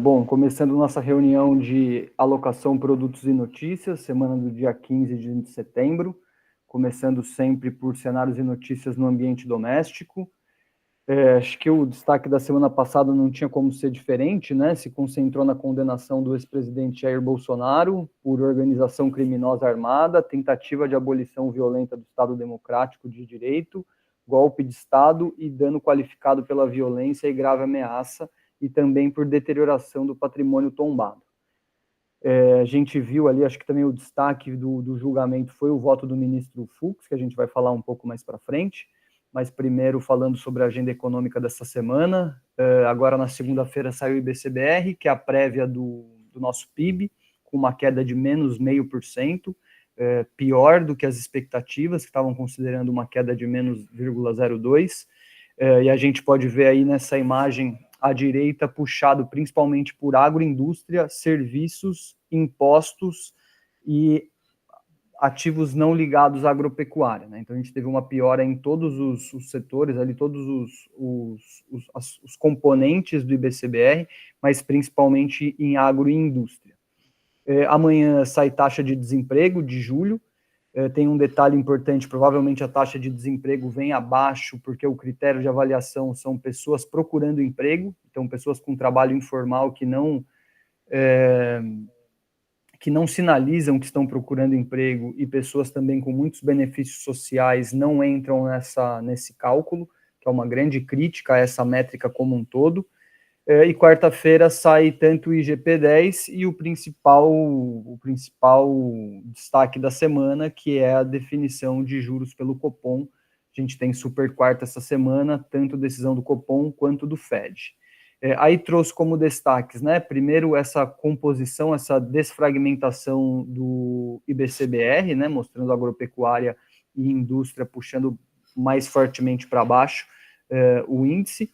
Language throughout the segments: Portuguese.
Bom, começando nossa reunião de alocação, produtos e notícias, semana do dia 15 de setembro, começando sempre por cenários e notícias no ambiente doméstico. Acho que o destaque da semana passada não tinha como ser diferente, né? Se concentrou na condenação do ex-presidente Jair Bolsonaro por organização criminosa armada, tentativa de abolição violenta do Estado Democrático de Direito, golpe de Estado e dano qualificado pela violência e grave ameaça, e também por deterioração do patrimônio tombado. A gente viu ali, acho que também o destaque do julgamento foi o voto do ministro Fux, que a gente vai falar um pouco mais para frente, mas primeiro falando sobre a agenda econômica dessa semana. Agora na segunda-feira saiu o IBCBR, que é a prévia do nosso PIB, com uma queda de menos 0,5%, pior do que as expectativas, que estavam considerando uma queda de menos 0,02%, e a gente pode ver aí nessa imagem à direita, puxado principalmente por agroindústria, serviços, impostos e ativos não ligados à agropecuária, né? Então a gente teve uma piora em todos os setores, ali todos os componentes do IBCBR, mas principalmente em agro e indústria. Amanhã sai taxa de desemprego de julho. Tem um detalhe importante, provavelmente a taxa de desemprego vem abaixo, porque o critério de avaliação são pessoas procurando emprego, então pessoas com trabalho informal que não sinalizam que estão procurando emprego, e pessoas também com muitos benefícios sociais não entram nesse cálculo, que é uma grande crítica a essa métrica como um todo. E quarta-feira sai tanto o IGP-10 e o principal destaque da semana, que é a definição de juros pelo Copom. A gente tem super quarta essa semana, tanto decisão do Copom quanto do Fed. Aí trouxe como destaques, né? Primeiro, essa composição, essa desfragmentação do IBCBR, né? Mostrando a agropecuária e indústria puxando mais fortemente para baixo o índice.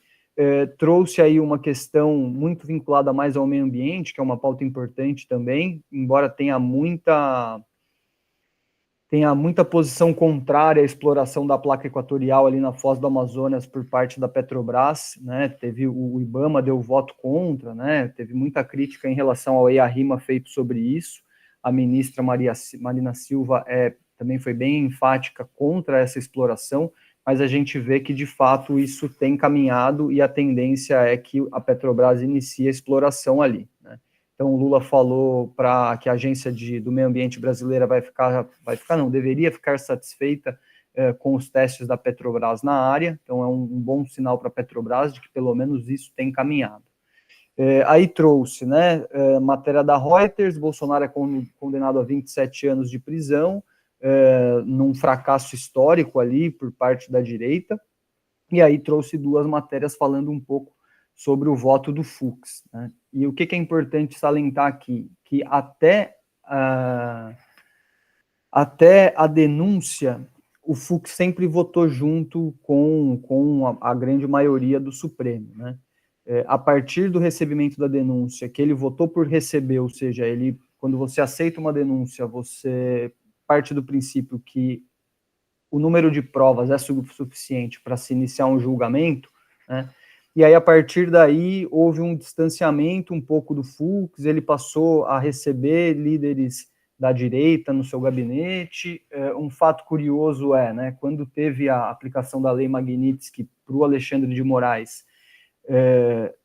Trouxe aí uma questão muito vinculada mais ao meio ambiente, que é uma pauta importante também, embora tenha muita posição contrária à exploração da placa equatorial ali na Foz do Amazonas por parte da Petrobras, né? Teve o IBAMA deu voto contra, né? Teve muita crítica em relação ao EIA-RIMA feito sobre isso. A ministra Marina Silva também foi bem enfática contra essa exploração, mas a gente vê que, de fato, isso tem caminhado e a tendência é que a Petrobras inicie a exploração ali, né? Então, o Lula falou para que a agência do meio ambiente brasileira deveria ficar satisfeita com os testes da Petrobras na área. Então, é um bom sinal para a Petrobras de que pelo menos isso tem caminhado. Aí trouxe, né, matéria da Reuters, Bolsonaro é condenado a 27 anos de prisão, num fracasso histórico ali por parte da direita, e aí trouxe duas matérias falando um pouco sobre o voto do Fux, né? E o que é importante salientar aqui, que até a denúncia, o Fux sempre votou junto com a grande maioria do Supremo, né? A partir do recebimento da denúncia, que ele votou por receber, ou seja, quando você aceita uma denúncia, você parte do princípio que o número de provas é suficiente para se iniciar um julgamento, né? E aí, a partir daí, houve um distanciamento um pouco do Fux, ele passou a receber líderes da direita no seu gabinete. Um fato curioso né, quando teve a aplicação da Lei Magnitsky para o Alexandre de Moraes,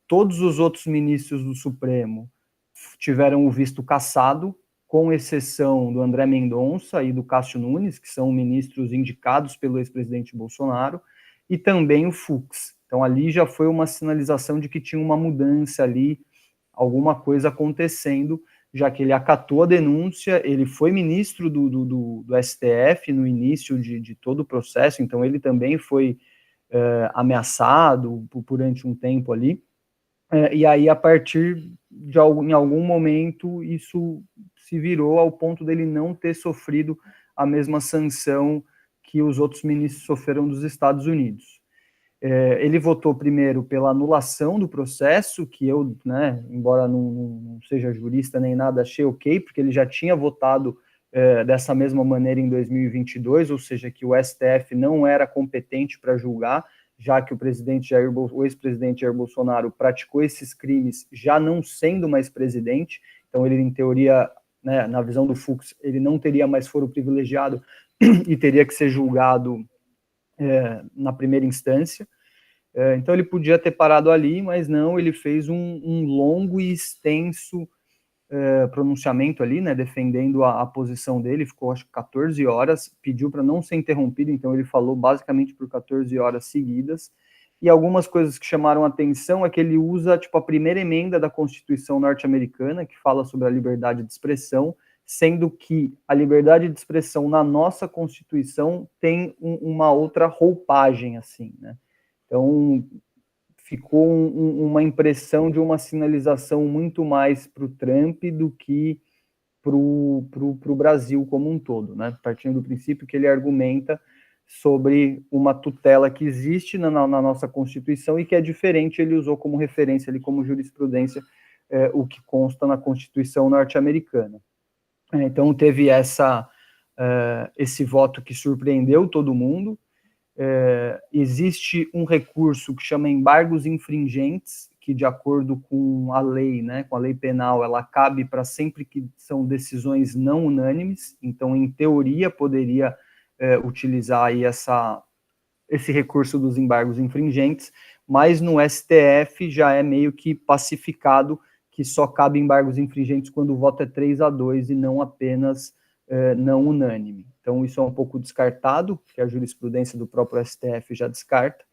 todos os outros ministros do Supremo tiveram o visto cassado, com exceção do André Mendonça e do Cássio Nunes, que são ministros indicados pelo ex-presidente Bolsonaro, e também o Fux. Então, ali já foi uma sinalização de que tinha uma mudança ali, alguma coisa acontecendo, já que ele acatou a denúncia, ele foi ministro do STF no início de todo o processo, então ele também foi ameaçado durante um tempo ali. E aí, a partir em algum momento, isso se virou ao ponto dele não ter sofrido a mesma sanção que os outros ministros sofreram dos Estados Unidos. Ele votou primeiro pela anulação do processo, que eu, né, embora não seja jurista nem nada, achei ok, porque ele já tinha votado dessa mesma maneira em 2022, ou seja, que o STF não era competente para julgar. já que o ex-presidente Jair Bolsonaro praticou esses crimes já não sendo mais presidente, então ele, em teoria, né, na visão do Fux, ele não teria mais foro privilegiado e teria que ser julgado na primeira instância. Então ele podia ter parado ali, mas não, ele fez um longo e extenso pronunciamento ali, né, defendendo a posição dele, ficou acho que 14 horas, pediu para não ser interrompido, então ele falou basicamente por 14 horas seguidas, e algumas coisas que chamaram a atenção é que ele usa tipo a primeira emenda da Constituição norte-americana, que fala sobre a liberdade de expressão, sendo que a liberdade de expressão na nossa Constituição tem uma outra roupagem, assim, né? Então, ficou uma impressão de uma sinalização muito mais para o Trump do que para o Brasil como um todo, né? Partindo do princípio que ele argumenta sobre uma tutela que existe na nossa Constituição e que é diferente, ele usou como referência, ali, como jurisprudência, o que consta na Constituição norte-americana. Então, teve esse voto que surpreendeu todo mundo. Existe um recurso que chama embargos infringentes, que de acordo com a lei, né, com a lei penal, ela cabe para sempre que são decisões não unânimes, então, em teoria, poderia utilizar aí esse recurso dos embargos infringentes, mas no STF já é meio que pacificado que só cabe embargos infringentes quando o voto é 3-2 e não apenas não unânime. Então, isso é um pouco descartado, que a jurisprudência do próprio STF já descarta.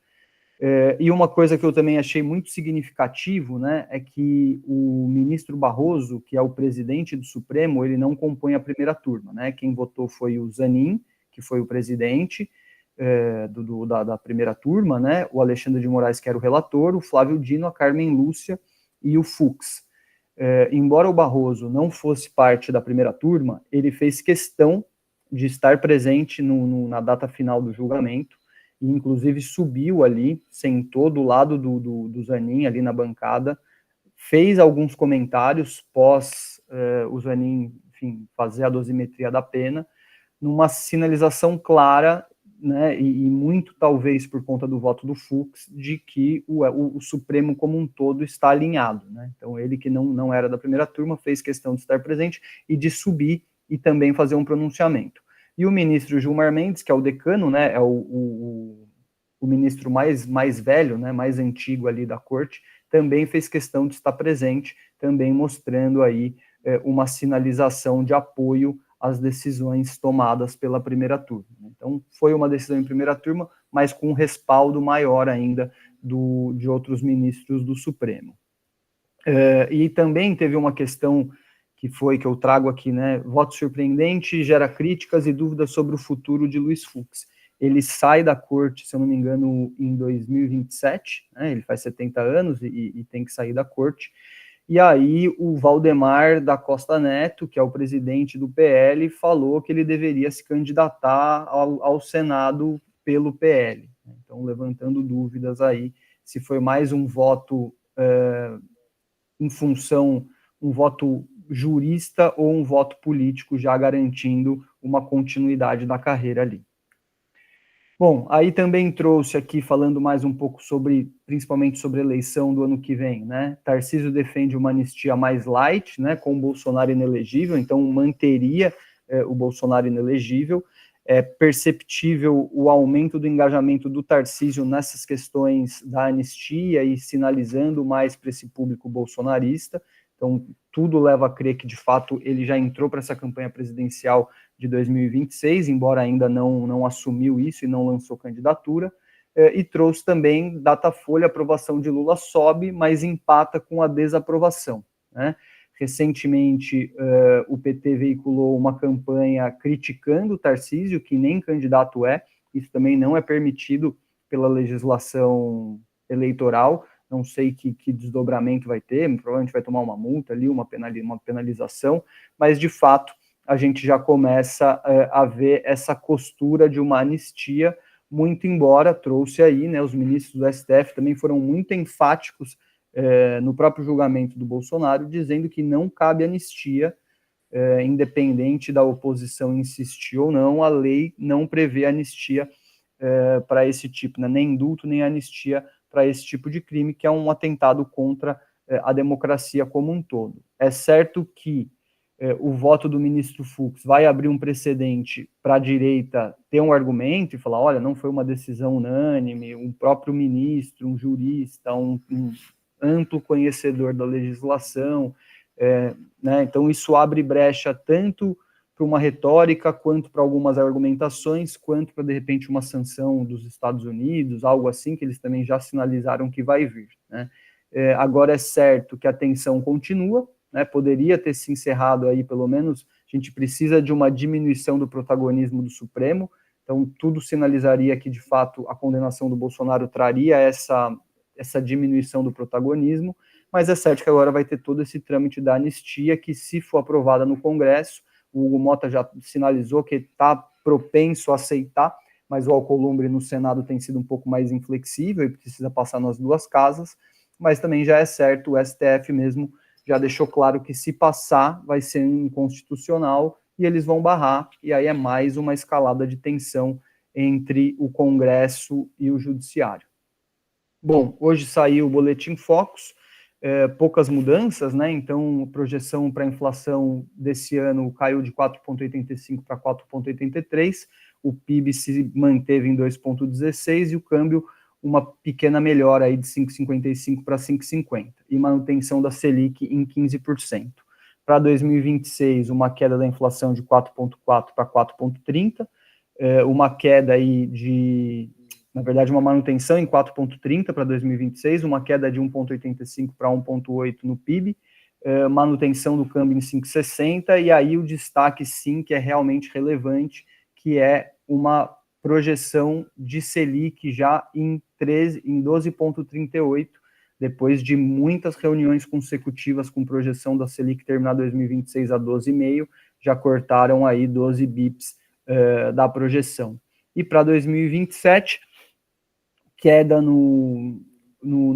E uma coisa que eu também achei muito significativo, né, é que o ministro Barroso, que é o presidente do Supremo, ele não compõe a primeira turma, né? Quem votou foi o Zanin, que foi o presidente da primeira turma, né? O Alexandre de Moraes, que era o relator, o Flávio Dino, a Carmen Lúcia e o Fux. Embora o Barroso não fosse parte da primeira turma, ele fez questão de estar presente na data final do julgamento, e inclusive subiu ali, sentou do lado do Zanin, ali na bancada, fez alguns comentários pós o Zanin, enfim, fazer a dosimetria da pena, numa sinalização clara, né, e muito talvez por conta do voto do Fux, de que o Supremo como um todo está alinhado, né? Então ele, que não era da primeira turma, fez questão de estar presente e de subir e também fazer um pronunciamento. E o ministro Gilmar Mendes, que é o decano, né, é o ministro mais velho, né, mais antigo ali da corte, também fez questão de estar presente, também mostrando aí uma sinalização de apoio às decisões tomadas pela primeira turma. Então, foi uma decisão em primeira turma, mas com um respaldo maior ainda de outros ministros do Supremo. E também teve uma questão que eu trago aqui, né? Voto surpreendente gera críticas e dúvidas sobre o futuro de Luiz Fux. Ele sai da corte, se eu não me engano, em 2027, né? Ele faz 70 anos e tem que sair da corte. E aí o Valdemar da Costa Neto, que é o presidente do PL, falou que ele deveria se candidatar ao Senado pelo PL. Então, levantando dúvidas aí, se foi mais um voto em função, um voto jurista ou um voto político, já garantindo uma continuidade da carreira ali. Bom, aí também trouxe aqui, falando mais um pouco principalmente sobre a eleição do ano que vem, né? Tarcísio defende uma anistia mais light, né, com o Bolsonaro inelegível, então manteria o Bolsonaro inelegível. É perceptível o aumento do engajamento do Tarcísio nessas questões da anistia e sinalizando mais para esse público bolsonarista. Então, tudo leva a crer que, de fato, ele já entrou para essa campanha presidencial de 2026, embora ainda não assumiu isso e não lançou candidatura, e trouxe também Datafolha, aprovação de Lula sobe, mas empata com a desaprovação, né? Recentemente, o PT veiculou uma campanha criticando o Tarcísio, que nem candidato isso também não é permitido pela legislação eleitoral, não sei que desdobramento vai ter, provavelmente vai tomar uma multa ali, uma penalização, mas de fato a gente já começa a ver essa costura de uma anistia, muito embora trouxe aí, né, os ministros do STF também foram muito enfáticos no próprio julgamento do Bolsonaro, dizendo que não cabe anistia, independente da oposição insistir ou não, a lei não prevê anistia para esse tipo, né? Nem indulto, nem anistia para esse tipo de crime, que é um atentado contra a democracia como um todo. É certo que o voto do ministro Fux vai abrir um precedente para a direita ter um argumento e falar, olha, não foi uma decisão unânime, um próprio ministro, um jurista, um amplo conhecedor da legislação, né? Então isso abre brecha tanto para uma retórica, quanto para algumas argumentações, quanto para, de repente, uma sanção dos Estados Unidos, algo assim, que eles também já sinalizaram que vai vir, né? Agora é certo que a tensão continua, né? Poderia ter se encerrado aí, pelo menos, a gente precisa de uma diminuição do protagonismo do Supremo, então tudo sinalizaria que, de fato, a condenação do Bolsonaro traria essa diminuição do protagonismo, mas é certo que agora vai ter todo esse trâmite da anistia, que, se for aprovada no Congresso, o Hugo Mota já sinalizou que está propenso a aceitar, mas o Alcolumbre no Senado tem sido um pouco mais inflexível e precisa passar nas duas casas, mas também já é certo, o STF mesmo já deixou claro que, se passar, vai ser inconstitucional e eles vão barrar, e aí é mais uma escalada de tensão entre o Congresso e o Judiciário. Bom, hoje saiu o Boletim Focus, poucas mudanças, né? Então, a projeção para a inflação desse ano caiu de 4,85 para 4,83, o PIB se manteve em 2,16 e o câmbio uma pequena melhora aí de 5,55 para 5,50 e manutenção da Selic em 15%. Para 2026, uma queda da inflação de 4,4 para 4,30, uma queda aí de, na verdade, uma manutenção em 4,30 para 2026, uma queda de 1,85 para 1,8 no PIB, manutenção do câmbio em 5,60, e aí o destaque, sim, que é realmente relevante, que é uma projeção de Selic já em 12,38, depois de muitas reuniões consecutivas com projeção da Selic terminar 2026 a 12,5, já cortaram aí 12 bips da projeção. E para 2027, queda no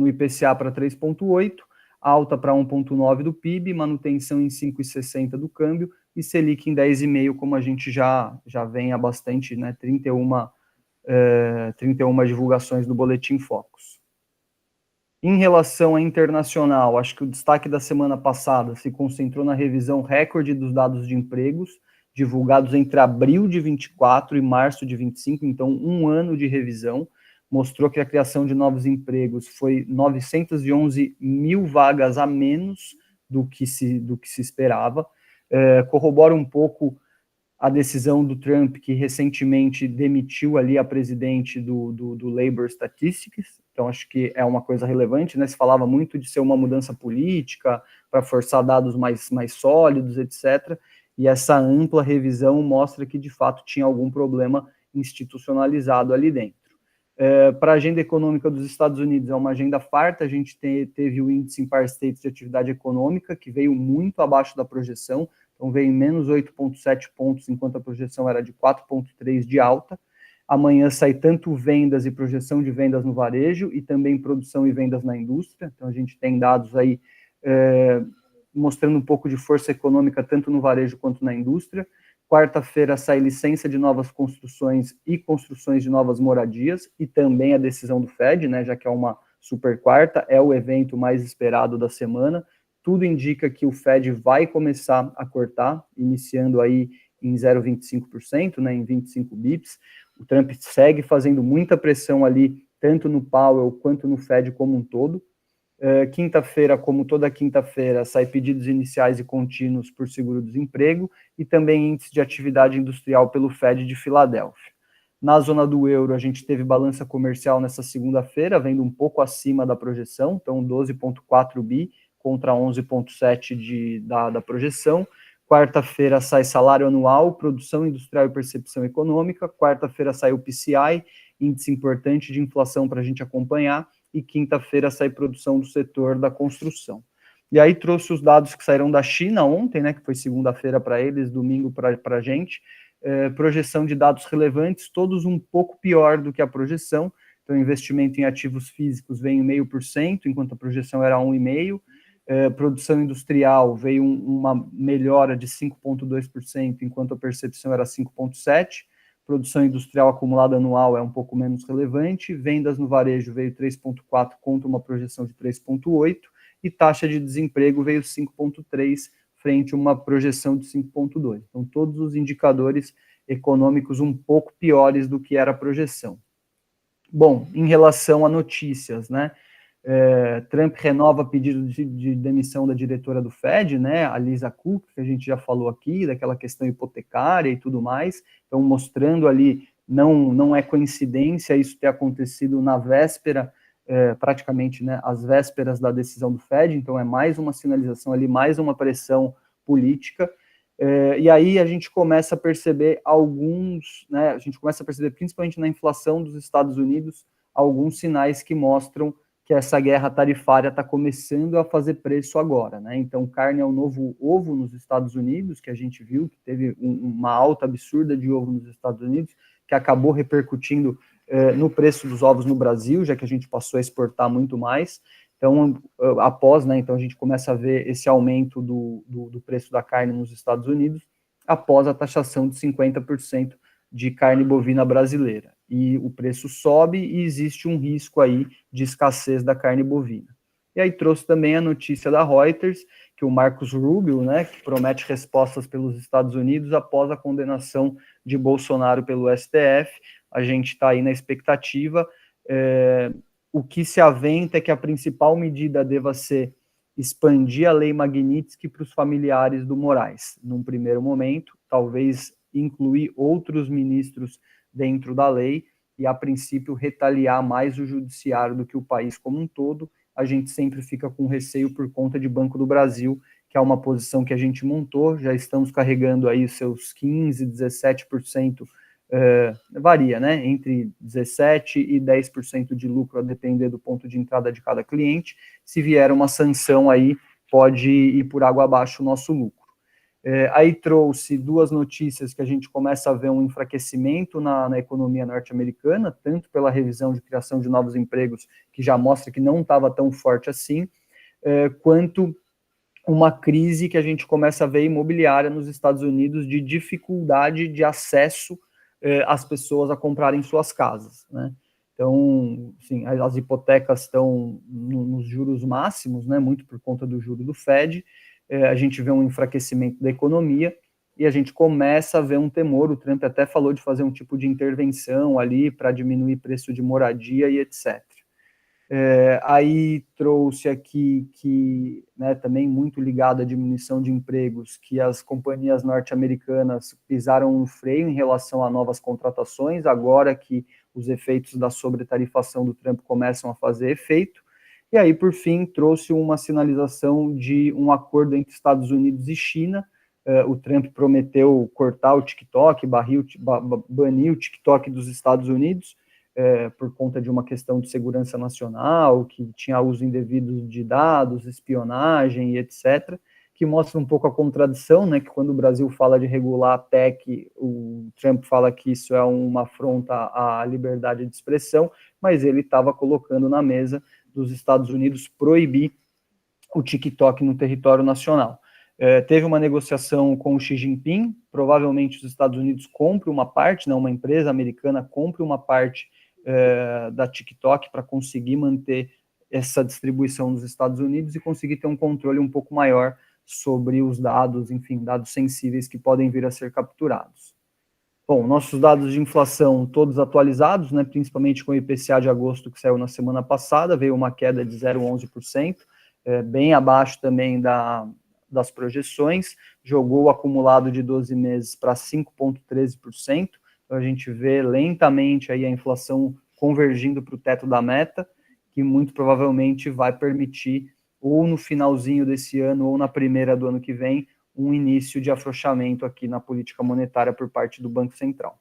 IPCA para 3,8, alta para 1,9 do PIB, manutenção em 5,60 do câmbio e Selic em 10,5, como a gente já vem há bastante, né, 31 divulgações do Boletim Focus. Em relação à internacional, acho que o destaque da semana passada se concentrou na revisão recorde dos dados de empregos, divulgados entre abril de 24 e março de 25, então um ano de revisão, mostrou que a criação de novos empregos foi 911 mil vagas a menos do que se esperava, corrobora um pouco a decisão do Trump, que recentemente demitiu ali a presidente do Labor Statistics, então acho que é uma coisa relevante, né? Se falava muito de ser uma mudança política para forçar dados mais sólidos, etc., e essa ampla revisão mostra que, de fato, tinha algum problema institucionalizado ali dentro. Para a agenda econômica dos Estados Unidos, é uma agenda farta, a gente teve o índice Empire State de atividade econômica, que veio muito abaixo da projeção, então veio em menos 8,7 pontos, enquanto a projeção era de 4,3 de alta. Amanhã sai tanto vendas e projeção de vendas no varejo e também produção e vendas na indústria, então a gente tem dados aí mostrando um pouco de força econômica tanto no varejo quanto na indústria. Quarta-feira sai licença de novas construções e construções de novas moradias, e também a decisão do Fed, né, já que é uma super quarta, é o evento mais esperado da semana. Tudo indica que o Fed vai começar a cortar, iniciando aí em 0,25%, né, em 25 bips. O Trump segue fazendo muita pressão ali, tanto no Powell quanto no Fed como um todo. Quinta-feira, como toda quinta-feira, sai pedidos iniciais e contínuos por seguro-desemprego e também índice de atividade industrial pelo Fed de Filadélfia. Na zona do euro, a gente teve balança comercial nessa segunda-feira, vendo um pouco acima da projeção, então 12,4 bi contra 11,7 da projeção. Quarta-feira sai salário anual, produção industrial e percepção econômica. Quarta-feira sai o PCI, índice importante de inflação para a gente acompanhar, e quinta-feira sai produção do setor da construção. E aí trouxe os dados que saíram da China ontem, né, que foi segunda-feira para eles, domingo para a gente, projeção de dados relevantes, todos um pouco pior do que a projeção. Então, investimento em ativos físicos veio 0,5%, enquanto a projeção era 1,5%. Produção industrial veio uma melhora de 5,2%, enquanto a percepção era 5,7%. produção industrial acumulada anual é um pouco menos relevante, vendas no varejo veio 3,4 contra uma projeção de 3,8, e taxa de desemprego veio 5,3 frente a uma projeção de 5,2. Então, todos os indicadores econômicos um pouco piores do que era a projeção. Bom, em relação a notícias, né? Trump renova pedido de demissão da diretora do Fed, né, a Lisa Cook, que a gente já falou aqui, daquela questão hipotecária e tudo mais, então mostrando ali, não é coincidência isso ter acontecido na véspera, praticamente, né, às vésperas da decisão do Fed, então é mais uma sinalização ali, mais uma pressão política, e aí a gente começa a perceber né, a gente começa a perceber, principalmente na inflação dos Estados Unidos, alguns sinais que mostram que essa guerra tarifária está começando a fazer preço agora, né? Então, carne é o novo ovo nos Estados Unidos, que a gente viu que teve uma alta absurda de ovo nos Estados Unidos, que acabou repercutindo no preço dos ovos no Brasil, já que a gente passou a exportar muito mais. Então, após, né? Então a gente começa a ver esse aumento do preço da carne nos Estados Unidos, após a taxação de 50% de carne bovina brasileira. E o preço sobe e existe um risco aí de escassez da carne bovina. E aí trouxe também a notícia da Reuters, que o Marcos Rubio, né, que promete respostas pelos Estados Unidos após a condenação de Bolsonaro pelo STF. A gente está aí na expectativa. O que se aventa é que a principal medida deva ser expandir a lei Magnitsky para os familiares do Moraes. Num primeiro momento, talvez incluir outros ministros dentro da lei e, a princípio, retaliar mais o judiciário do que o país como um todo. A gente sempre fica com receio por conta de Banco do Brasil, que é uma posição que a gente montou, já estamos carregando aí os seus 15%, 17%, varia, né, entre 17% e 10% de lucro, a depender do ponto de entrada de cada cliente. Se vier uma sanção aí, pode ir por água abaixo o nosso lucro. Aí trouxe duas notícias que a gente começa a ver um enfraquecimento na economia norte-americana, tanto pela revisão de criação de novos empregos, que já mostra que não estava tão forte assim, quanto uma crise que a gente começa a ver imobiliária nos Estados Unidos, de dificuldade de acesso às pessoas a comprarem suas casas, né? Então, assim, as hipotecas estão nos juros máximos, né, muito por conta do juro do Fed. A gente vê um enfraquecimento da economia e a gente começa a ver um temor. O Trump até falou de fazer um tipo de intervenção ali para diminuir preço de moradia e etc. Aí trouxe aqui que, né, também muito ligado à diminuição de empregos, que as companhias norte-americanas pisaram um freio em relação a novas contratações, agora que os efeitos da sobretarifação do Trump começam a fazer efeito. E aí, por fim, trouxe uma sinalização de um acordo entre Estados Unidos e China. O Trump prometeu cortar o TikTok, banir o TikTok dos Estados Unidos, por conta de uma questão de segurança nacional, que tinha uso indevido de dados, espionagem e etc., que mostra um pouco a contradição, né, que quando o Brasil fala de regular a tech, o Trump fala que isso é uma afronta à liberdade de expressão, mas ele estava colocando na mesa dos Estados Unidos proibir o TikTok no território nacional. Teve uma negociação com o Xi Jinping, provavelmente os Estados Unidos comprem uma parte, né, uma empresa americana compre uma parte da TikTok para conseguir manter essa distribuição nos Estados Unidos e conseguir ter um controle um pouco maior sobre os dados, enfim, dados sensíveis que podem vir a ser capturados. Bom, nossos dados de inflação todos atualizados, né, principalmente com o IPCA de agosto que saiu na semana passada, veio uma queda de 0,11%, bem abaixo também das projeções, jogou o acumulado de 12 meses para 5,13%, então a gente vê lentamente aí a inflação convergindo para o teto da meta, que muito provavelmente vai permitir, ou no finalzinho desse ano, ou na primeira do ano que vem, um início de afrouxamento aqui na política monetária por parte do Banco Central.